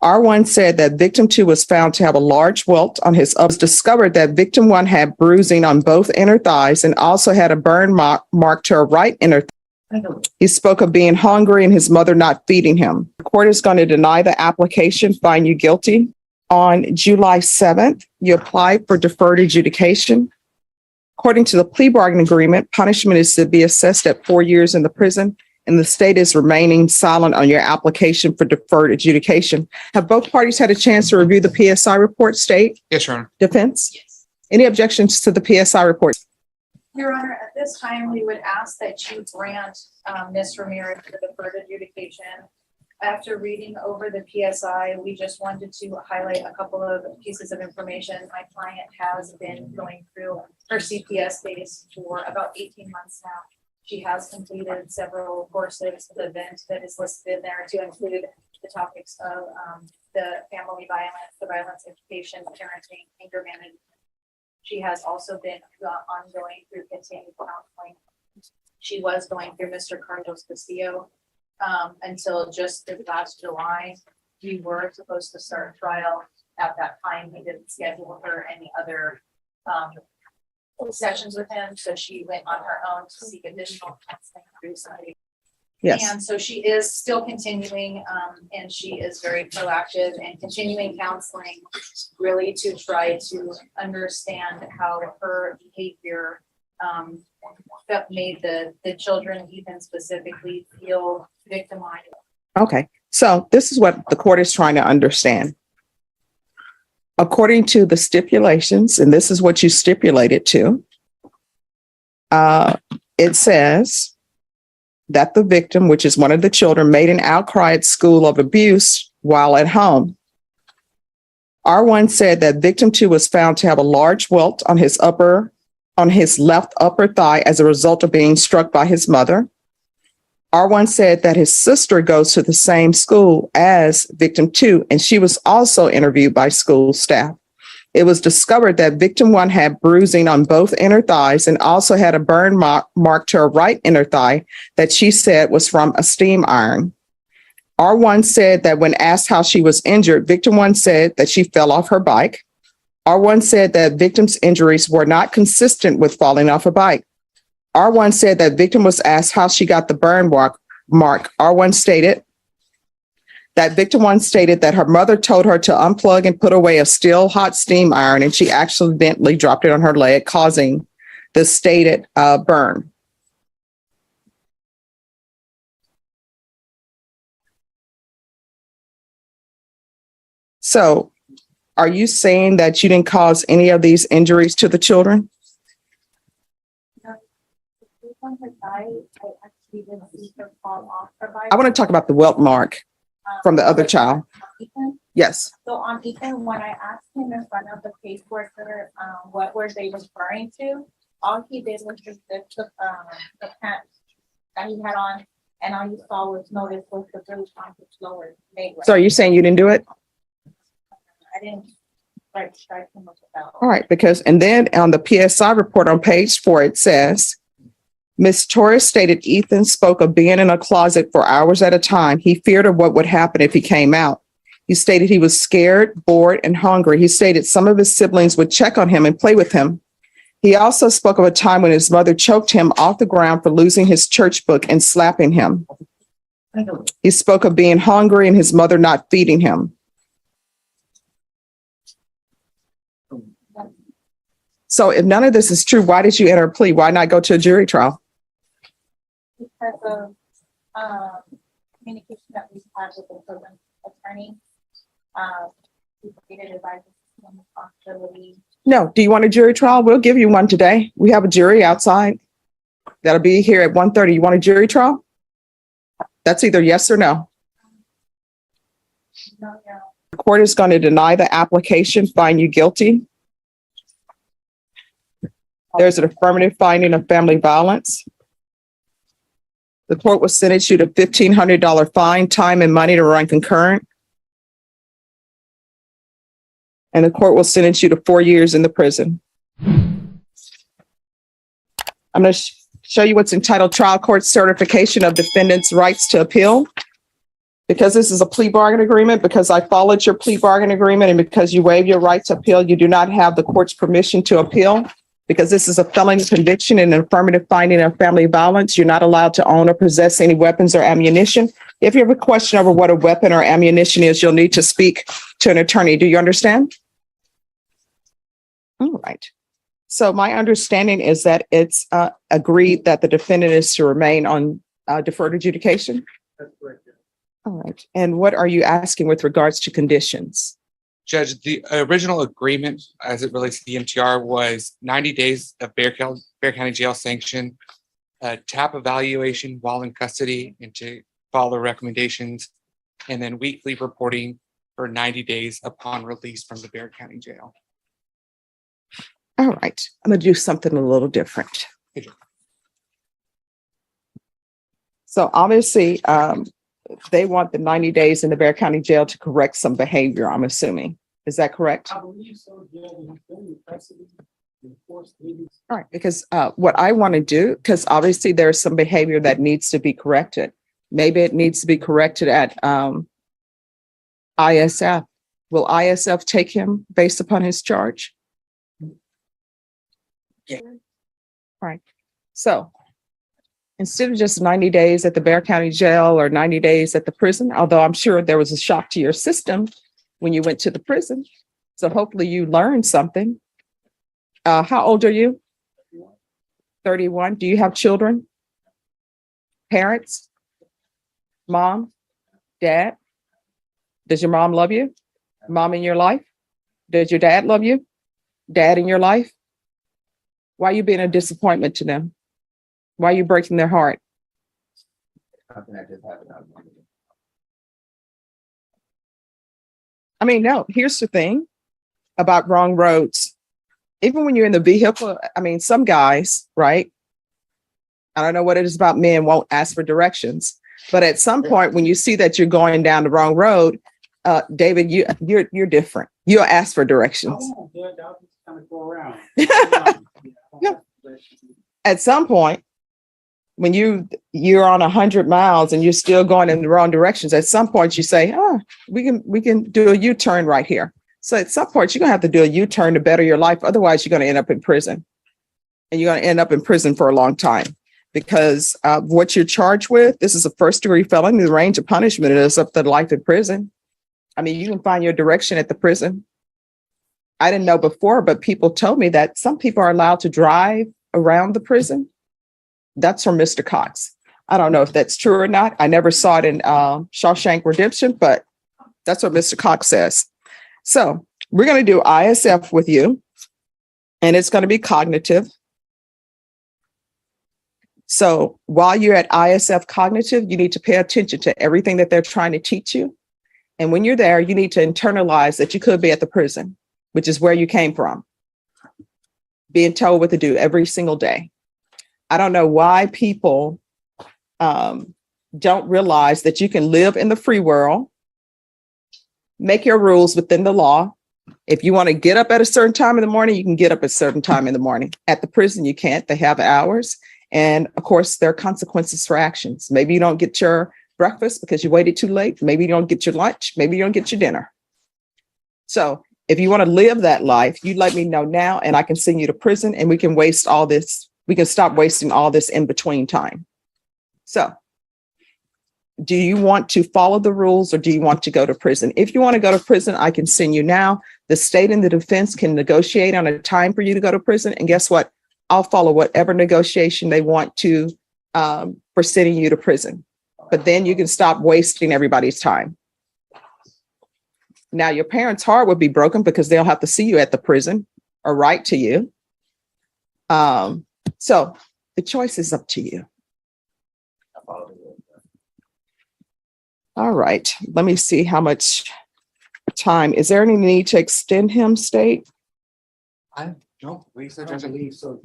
R1 said that victim 2 was found to have a large welt on his upper. It was discovered that victim 1 had bruising on both inner thighs and also had a burn mark to her right inner thigh. He spoke of being hungry and his mother not feeding him. The court is going to deny the application, find you guilty. On July 7th, you applied for deferred adjudication. According to the plea bargain agreement, punishment is to be assessed at 4 years in the prison, and the state is remaining silent on your application for deferred adjudication. Have both parties had a chance to review the PSI report, state? Yes, Your Honor. Defense? Yes. Any objections to the PSI report? Your Honor, at this time, we would ask that you grant Ms. Ramirez the deferred adjudication. After reading over the PSI, we just wanted to highlight a couple of pieces of information. My client has been going through her CPS base for about 18 months now. She has completed several courses. The event that is listed in there to include the topics of the family violence, the violence education, parenting, anger management. She has also been ongoing through continued counseling. She was going through Mr. Carlos Castillo until just this last July. We were supposed to start trial at that time. He didn't schedule her any other sessions with him, so she went on her own to seek additional counseling through somebody. Yes. And so she is still continuing, and she is very proactive and continuing counseling, really to try to understand how her behavior that made the children, even specifically, feel victimized. Okay, so this is what the court is trying to understand. According to the stipulations, and this is what you stipulated to, it says that the victim, which is one of the children, made an outcry at school of abuse while at home. R1 said that victim 2 was found to have a large welt on his left upper thigh as a result of being struck by his mother. R1 said that his sister goes to the same school as victim 2, and she was also interviewed by school staff. It was discovered that victim 1 had bruising on both inner thighs and also had a burn mark to her right inner thigh that she said was from a steam iron. R1 said that when asked how she was injured, victim 1 said that she fell off her bike. R1 said that victim's injuries were not consistent with falling off a bike. R1 said that victim was asked how she got the burn mark. R1 stated that victim 1 stated that her mother told her to unplug and put away a still hot steam iron, and she accidentally dropped it on her leg, causing the stated burn. So, are you saying that you didn't cause any of these injuries to the children? I want to talk about the welt mark from the other child. Ethan? Yes. So on Ethan, when I asked him in front of the caseworker, what were they referring to? All he did was just lift the pants that he had on, and all you saw was notice was the bruise on his lower leg. So are you saying you didn't do it? I didn't strike him with the belt. All right, because, and then on the PSI report on page 4, it says, Ms. Torres stated Ethan spoke of being in a closet for hours at a time. He feared of what would happen if he came out. He stated he was scared, bored, and hungry. He stated some of his siblings would check on him and play with him. He also spoke of a time when his mother choked him off the ground for losing his church book and slapping him. He spoke of being hungry and his mother not feeding him. So if none of this is true, why did you enter a plea? Why not go to a jury trial? Because of communication that we've had with the program attorney. We created advice on responsibility. No. Do you want a jury trial? We'll give you one today. We have a jury outside. That'll be here at 1:30. You want a jury trial? That's either yes or no. No. The court is going to deny the application, find you guilty. There's an affirmative finding of family violence. The court will sentence you to $1,500 fine, time and money to run concurrent. And the court will sentence you to 4 years in the prison. I'm going to show you what's entitled Trial Court Certification of Defendant's Rights to Appeal. Because this is a plea bargain agreement, because I followed your plea bargain agreement, and because you waive your right to appeal, you do not have the court's permission to appeal. Because this is a felony conviction and an affirmative finding of family violence, you're not allowed to own or possess any weapons or ammunition. If you have a question over what a weapon or ammunition is, you'll need to speak to an attorney. Do you understand? All right. So my understanding is that it's agreed that the defendant is to remain on deferred adjudication. That's correct. Yeah. All right. And what are you asking with regards to conditions? Judge, the original agreement as it relates to the MTR was 90 days of Bear County Jail sanction, TAP evaluation while in custody and to follow recommendations, and then weekly reporting for 90 days upon release from the Bear County Jail. All right. I'm going to do something a little different. Okay. So obviously, they want the 90 days in the Bear County Jail to correct some behavior, I'm assuming. Is that correct? I believe so. Yeah, they have been in custody, enforced meetings. All right, because what I want to do, because obviously there's some behavior that needs to be corrected. Maybe it needs to be corrected at ISF. Will ISF take him based upon his charge? Yeah. All right. So instead of just 90 days at the Bear County Jail or 90 days at the prison, although I'm sure there was a shock to your system when you went to the prison. So hopefully you learned something. How old are you? 31. Do you have children? Parents? Mom? Dad? Does your mom love you? Mom in your life? Does your dad love you? Dad in your life? Why are you being a disappointment to them? Why are you breaking their heart? I mean, no, here's the thing about wrong roads. Even when you're in the vehicle, I mean, some guys, right? I don't know what it is about men won't ask for directions, but at some point when you see that you're going down the wrong road, David, you're different. You'll ask for directions. Oh, yeah, I'll just kind of go around. Yeah. At some point, when you're on 100 miles and you're still going in the wrong directions, at some point you say, "Oh, we can do a U-turn right here." So at some point you're gonna have to do a U-turn to better your life. Otherwise, you're gonna end up in prison, and you're gonna end up in prison for a long time because what you're charged with. This is a first-degree felony. The range of punishment is up to life in prison. I mean, you can find your direction at the prison. I didn't know before, but people told me that some people are allowed to drive around the prison. That's from Mr. Cox. I don't know if that's true or not. I never saw it in Shawshank Redemption, but that's what Mr. Cox says. So we're going to do ISF with you, and it's going to be cognitive. So while you're at ISF cognitive, you need to pay attention to everything that they're trying to teach you. And when you're there, you need to internalize that you could be at the prison, which is where you came from, being told what to do every single day. I don't know why people don't realize that you can live in the free world, make your rules within the law. If you want to get up at a certain time in the morning, you can get up at a certain time in the morning. At the prison, you can't. They have hours. And of course, there are consequences for actions. Maybe you don't get your breakfast because you waited too late. Maybe you don't get your lunch. Maybe you don't get your dinner. So if you want to live that life, you let me know now and I can send you to prison and we can waste all this. We can stop wasting all this in between time. So do you want to follow the rules or do you want to go to prison? If you want to go to prison, I can send you now. The state and the defense can negotiate on a time for you to go to prison. And guess what? I'll follow whatever negotiation they want to for sending you to prison. But then you can stop wasting everybody's time. Now, your parents' heart would be broken because they'll have to see you at the prison or write to you. So the choice is up to you. All right, let me see how much time. Is there any need to extend him, State? I don't believe so, I Judge. believe so.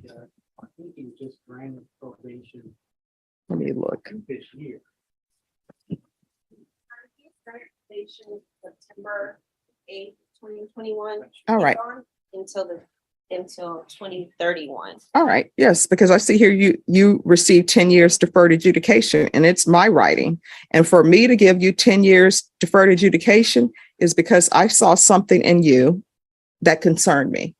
I think he just granted probation Let me look. this year. Station September 8th, 2021. All right. Until the until 2031. All right, yes, because I see here you received 10 years deferred adjudication, and it's my writing. And for me to give you 10 years deferred adjudication is because I saw something in you that concerned me.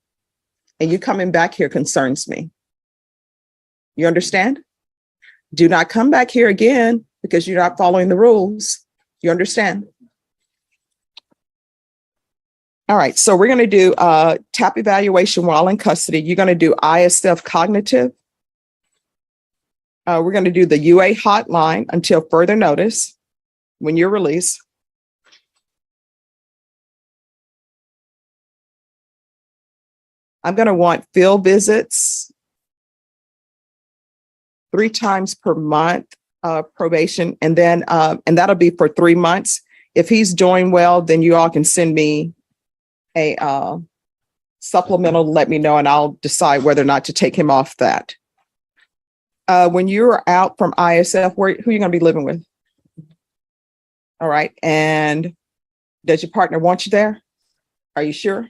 And you coming back here concerns me. You understand? Do not come back here again because you're not following the rules. You understand? All right, so we're going to do TAP evaluation while in custody. You're going to do ISF cognitive. We're going to do the UA hotline until further notice when you're released. I'm going to want field visits 3 times per month, probation, and then and that'll be for 3 months. If he's doing well, then you all can send me a supplemental to let me know, and I'll decide whether or not to take him off that. When you're out from ISF, who are you going to be living with? All right. And does your partner want you there? Are you sure?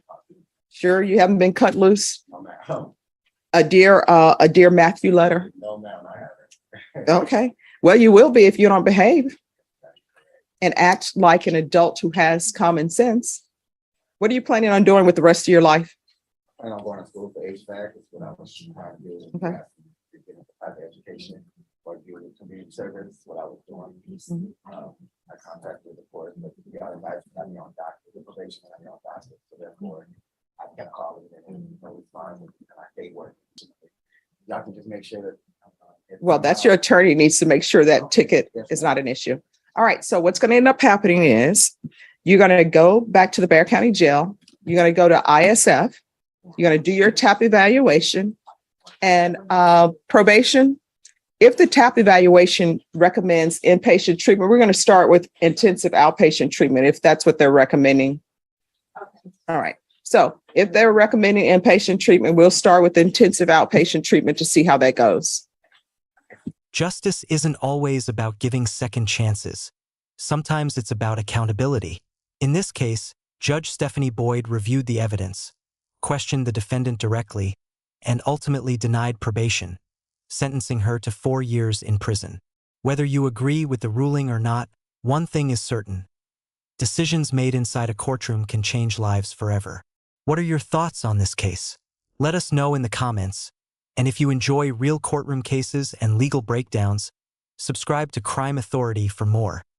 Sure you haven't been cut loose? No, ma'am. A dear Matthew letter? No, ma'am, I haven't. Okay. Well, you will be if you don't behave and act like an adult who has common sense. What are you planning on doing with the rest of your life? And I'm going to school for HVAC, is what I was trying to do. Okay. To get into private education or do community service, what I was doing. I contacted the court, but we got invited to have me on doctor, the probation had me on doctor, so therefore I kept calling and responding and I stayed working. Y'all can just make sure that. Well, that's your attorney needs to make sure that ticket is not an issue. All right. So what's going to end up happening is you're going to go back to the Bexar County Jail. You're going to go to ISF. You're going to do your TAP evaluation and probation. If the TAP evaluation recommends inpatient treatment, we're going to start with intensive outpatient treatment if that's what they're recommending. All right. So if they're recommending inpatient treatment, we'll start with intensive outpatient treatment to see how that goes. Justice isn't always about giving second chances. Sometimes it's about accountability. In this case, Judge Stephanie Boyd reviewed the evidence, questioned the defendant directly, and ultimately denied probation, sentencing her to 4 years in prison. Whether you agree with the ruling or not, one thing is certain. Decisions made inside a courtroom can change lives forever. What are your thoughts on this case? Let us know in the comments. And if you enjoy real courtroom cases and legal breakdowns, subscribe to Crime Authority for more.